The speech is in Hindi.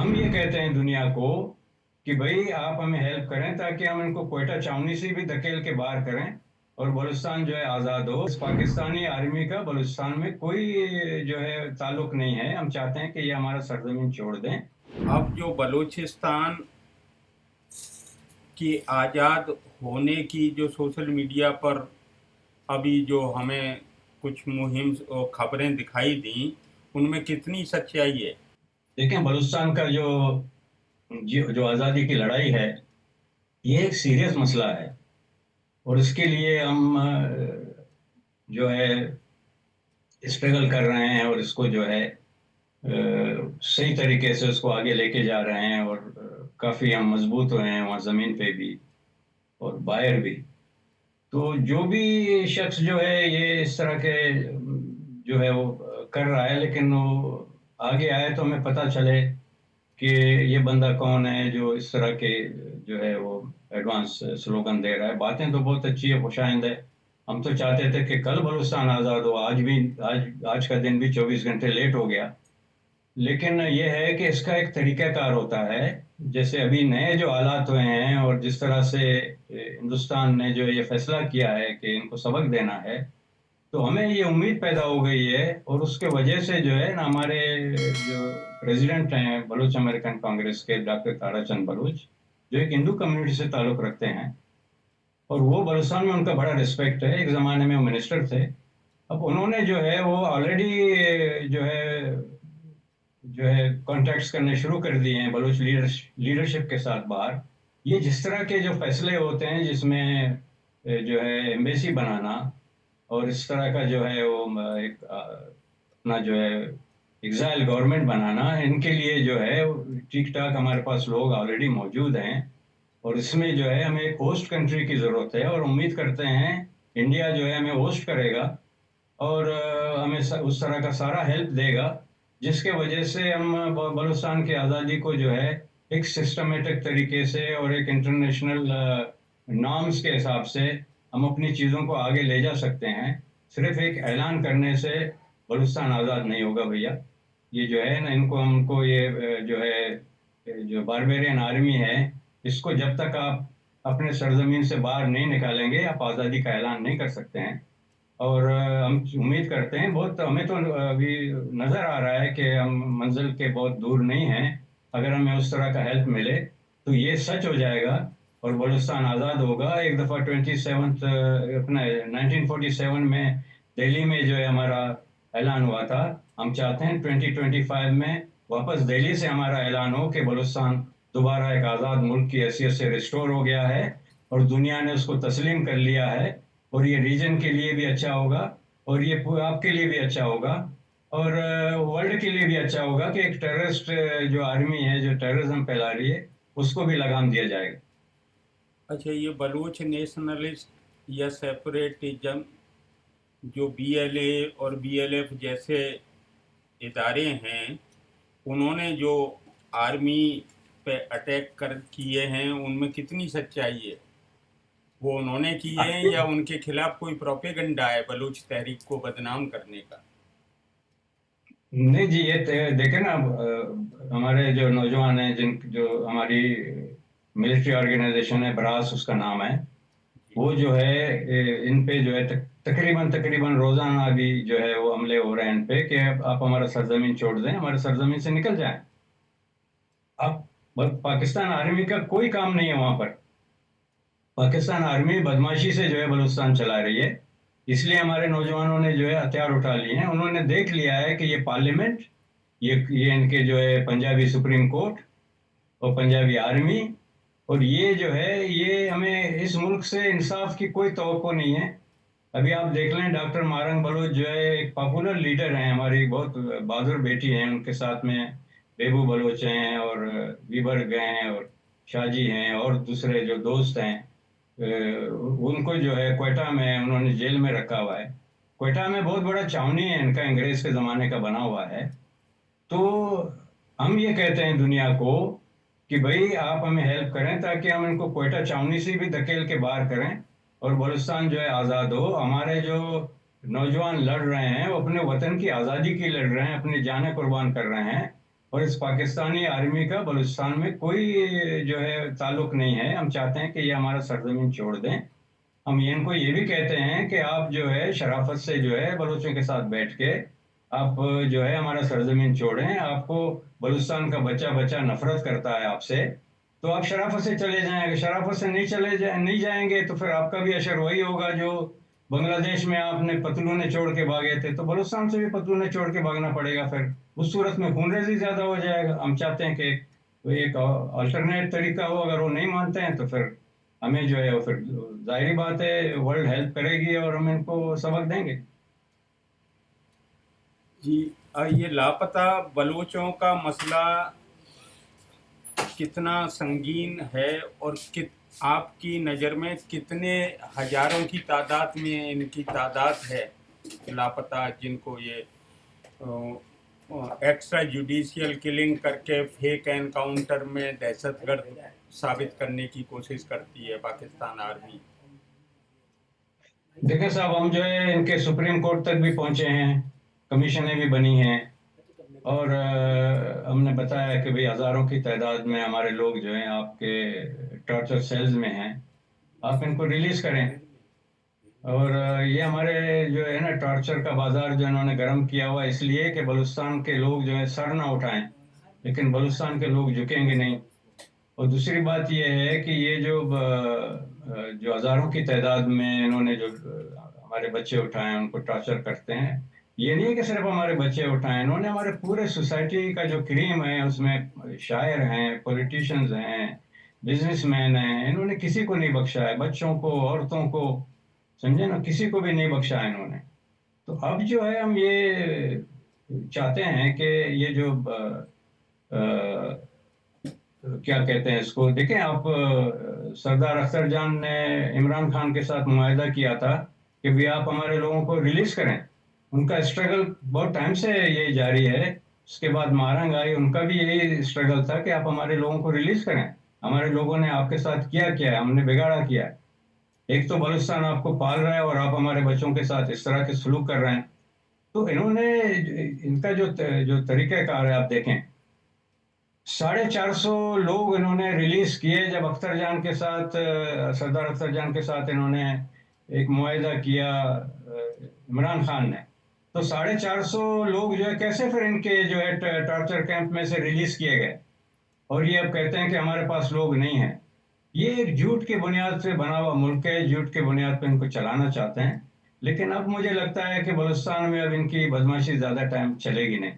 हम ये कहते हैं दुनिया को कि भाई आप हमें हेल्प करें ताकि हम इनको क्वेटा छावनी से भी धकेल के बाहर करें और बलूचिस्तान जो है आज़ाद हो। इस पाकिस्तानी आर्मी का बलूचिस्तान में कोई जो है ताल्लुक नहीं है। हम चाहते हैं कि ये हमारा सरजमीन छोड़ दें। अब जो बलूचिस्तान की आज़ाद होने की जो सोशल मीडिया पर अभी जो हमें कुछ मुहिम और खबरें दिखाई दी, उनमें कितनी सच्चाई है? देखें, बलूचिस्तान का जो जो आज़ादी की लड़ाई है, ये एक सीरियस मसला है और इसके लिए हम जो है स्ट्रगल कर रहे हैं और इसको जो है सही तरीके से उसको आगे लेके जा रहे हैं और काफ़ी हम मजबूत हुए हैं वहाँ ज़मीन पे भी और बाहर भी। तो जो भी शख्स जो है ये इस तरह के जो है वो कर रहा है, लेकिन वो आगे आए तो हमें पता चले कि ये बंदा कौन है जो इस तरह के जो है वो एडवांस स्लोगन दे रहा है। बातें तो बहुत अच्छी है, खुशाइंद है। हम तो चाहते थे कि कल बलूचिस्तान आज़ाद हो। आज का दिन भी 24 घंटे लेट हो गया, लेकिन ये है कि इसका एक तरीक़ाकार होता है। जैसे अभी नए जो हालात हुए हैं और जिस तरह से हिंदुस्तान ने जो ये फैसला किया है कि इनको सबक देना है, तो हमें ये उम्मीद पैदा हो गई है और उसके वजह से जो है ना हमारे जो प्रेसिडेंट हैं बलूच अमेरिकन कांग्रेस के, डॉक्टर ताराचंद बलूच, जो एक हिंदू कम्युनिटी से ताल्लुक़ रखते हैं और वो बलूचिस्तान में उनका बड़ा रिस्पेक्ट है। एक ज़माने में वो मिनिस्टर थे। अब उन्होंने जो है वो ऑलरेडी जो है कॉन्टैक्ट्स करने शुरू कर दिए हैं बलूच लीडरशिप के साथ बाहर। ये जिस तरह के जो फैसले होते हैं जिसमें जो है एम्बेसी बनाना और इस तरह का जो है वो एक अपना जो है एग्जाइल गवर्नमेंट बनाना, इनके लिए जो है ठीक ठाक हमारे पास लोग ऑलरेडी मौजूद हैं और इसमें जो है हमें एक होस्ट कंट्री की ज़रूरत है और उम्मीद करते हैं इंडिया जो है हमें होस्ट करेगा और हमें उस तरह का सारा हेल्प देगा जिसके वजह से हम बलूचिस्तान की आज़ादी को जो है एक सिस्टमेटिक तरीके से और एक इंटरनेशनल नॉर्म्स के हिसाब से हम अपनी चीज़ों को आगे ले जा सकते हैं। सिर्फ एक ऐलान करने से बलूचिस्तान आज़ाद नहीं होगा भैया। ये जो है ना इनको हमको ये जो है जो बारबेरियन आर्मी है, इसको जब तक आप अपने सरजमीन से बाहर नहीं निकालेंगे आप आज़ादी का ऐलान नहीं कर सकते हैं। और हम उम्मीद करते हैं, बहुत हमें तो अभी नज़र आ रहा है कि हम मंजिल के बहुत दूर नहीं हैं। अगर हमें उस तरह का हेल्प मिले तो ये सच हो जाएगा और बलूचिस्तान आज़ाद होगा। एक दफ़ा 27 अपना 1947 में दिल्ली में जो है हमारा ऐलान हुआ था। हम चाहते हैं 2025 में वापस दिल्ली से हमारा ऐलान हो कि बलूचिस्तान दोबारा एक आज़ाद मुल्क की हैसियत से रिस्टोर हो गया है और दुनिया ने उसको तस्लीम कर लिया है और ये रीजन के लिए भी अच्छा होगा और ये आपके लिए भी अच्छा होगा और वर्ल्ड के लिए भी अच्छा होगा कि एक टेररिस्ट जो आर्मी है जो टेररिज्म फैला रही है उसको भी लगाम दिया जाएगा। अच्छा, ये बलूच नेशनलिस्ट या सेपरेटिज्म जो बीएलए और बीएलएफ जैसे इदारे हैं, उन्होंने जो आर्मी पे अटैक कर किए हैं, उनमें कितनी सच्चाई है? वो उन्होंने किए हैं या उनके खिलाफ कोई प्रोपेगेंडा है बलूच तहरीक को बदनाम करने का? नहीं जी, ये देखे ना हमारे जो नौजवान हैं जिन जो हमारी मिलिट्री ऑर्गेनाइजेशन है, ब्रास उसका नाम है, जी। वो जो है इन पे जो है तकरीबन तकरीबन रोजाना अभी जो है वो हमले हो रहे हैं इन पे कि आप हमारा सरजमीन छोड़ दें, हमारे सरजमीन से निकल जाएं। अब पाकिस्तान आर्मी का कोई काम नहीं है वहां पर। पाकिस्तान आर्मी बदमाशी से जो है बलूचिस्तान चला रही है। इसलिए हमारे नौजवानों ने जो है हथियार उठा लिए हैं। उन्होंने देख लिया है कि ये पार्लियामेंट, ये इनके जो है पंजाबी सुप्रीम कोर्ट और पंजाबी आर्मी और ये जो है ये हमें इस मुल्क से इंसाफ की कोई तवक्को नहीं है। अभी आप देख लें, डॉक्टर मारंग बलोच जो है एक पॉपुलर लीडर हैं, हमारी बहुत बहादुर बेटी हैं, उनके साथ में बेबू बलोच हैं और वीबर्ग हैं और शाहजी हैं और दूसरे जो दोस्त हैं। उनको जो है क्वेटा में उन्होंने जेल में रखा हुआ है। क्वेटा में बहुत बड़ा छावनी है इनका, अंग्रेज के ज़माने का बना हुआ है। तो हम ये कहते हैं दुनिया को कि भाई आप हमें हेल्प करें ताकि हम इनको क्वेटा छावनी से भी धकेल के बाहर करें और बलूचिस्तान जो है आज़ाद हो। हमारे जो नौजवान लड़ रहे हैं वो अपने वतन की आज़ादी की लड़ रहे हैं, अपनी जानें कुर्बान कर रहे हैं और इस पाकिस्तानी आर्मी का बलूचिस्तान में कोई जो है ताल्लुक नहीं है। हम चाहते हैं कि ये हमारा सरजमीन छोड़ दें। हम इनको ये भी कहते हैं कि आप जो है शराफत से जो है बलूचों के साथ बैठ के आप जो है हमारा सरजमीन छोड़ें। आपको बलूचिस्तान का बच्चा बच्चा नफरत करता है आपसे, तो आप शराफत से चले जाएं। अगर शराफत से नहीं जाएंगे तो फिर आपका भी अशर वही होगा जो बांग्लादेश में आपने पतलूने छोड़ के भागे थे, तो बलूचिस्तान से भी पतलूने छोड़ के भागना पड़ेगा। फिर उस सूरत में खूनरेजी ज्यादा हो जाएगा। हम चाहते हैं कि कोई एक अल्टरनेट तरीका हो। अगर वो नहीं मानते हैं तो फिर हमें जो है वो फिर जाहिर बात है वर्ल्ड हेल्प करेगी और हम इनको सबक देंगे। जी, ये लापता बलूचों का मसला कितना संगीन है और आपकी नज़र में कितने हजारों की तादाद में इनकी तादाद है लापता, जिनको ये एक्स्ट्रा जुडिशियल किलिंग करके फेक एनकाउंटर में दहशतगर्द साबित करने की कोशिश करती है पाकिस्तान आर्मी? देखिए साहब, हम जो है इनके सुप्रीम कोर्ट तक भी पहुंचे हैं, कमीशनें भी बनी हैं और हमने बताया कि भाई हज़ारों की तादाद में हमारे लोग जो हैं आपके टॉर्चर सेल्स में हैं, आप इनको रिलीज़ करें। और ये हमारे जो है ना टॉर्चर का बाज़ार जो इन्होंने गर्म किया हुआ इसलिए कि बलूचिस्तान के लोग जो है सर ना उठाएं, लेकिन बलूचिस्तान के लोग झुकेंगे नहीं। और दूसरी बात ये है कि ये जो हज़ारों की तादाद में इन्होंने जो हमारे बच्चे उठाए हैं उनको टॉर्चर करते हैं, ये नहीं है कि सिर्फ हमारे बच्चे उठाए, इन्होंने हमारे पूरे सोसाइटी का जो क्रीम है उसमें शायर हैं, पॉलिटिशियंस हैं, बिजनेसमैन हैं, इन्होंने किसी को नहीं बख्शा है। बच्चों को, औरतों को, समझे ना, किसी को भी नहीं बख्शा है इन्होंने। तो अब जो है हम ये चाहते हैं कि ये जो क्या कहते हैं इसको, देखें आप, सरदार अख्तर जान ने इमरान खान के साथ मुआहदा किया था कि भी आप हमारे लोगों को रिलीज करें। उनका स्ट्रगल बहुत टाइम से ये जारी है। उसके बाद मारंग आई, उनका भी यही स्ट्रगल था कि आप हमारे लोगों को रिलीज करें। हमारे लोगों ने आपके साथ किया क्या है? हमने बिगाड़ा किया है। एक तो बलूचिस्तान आपको पाल रहा है और आप हमारे बच्चों के साथ इस तरह के सलूक कर रहे हैं। तो इन्होंने, इनका जो तरीक़ाकार है आप देखें, 450 लोग इन्होंने रिलीज किए जब अख्तर जान के साथ, सरदार अख्तर जान के साथ इन्होंने एक मुआहदा किया इमरान खान ने। तो 450 लोग जो है कैसे फिर इनके जो है टॉर्चर कैंप में से रिलीज किए गए और ये अब कहते हैं कि हमारे पास लोग नहीं हैं। ये एक झूठ की बुनियाद से बना हुआ मुल्क है, झूठ की बुनियाद पर इनको चलाना चाहते हैं। लेकिन अब मुझे लगता है कि बलूचिस्तान में अब इनकी बदमाशी ज़्यादा टाइम चलेगी नहीं।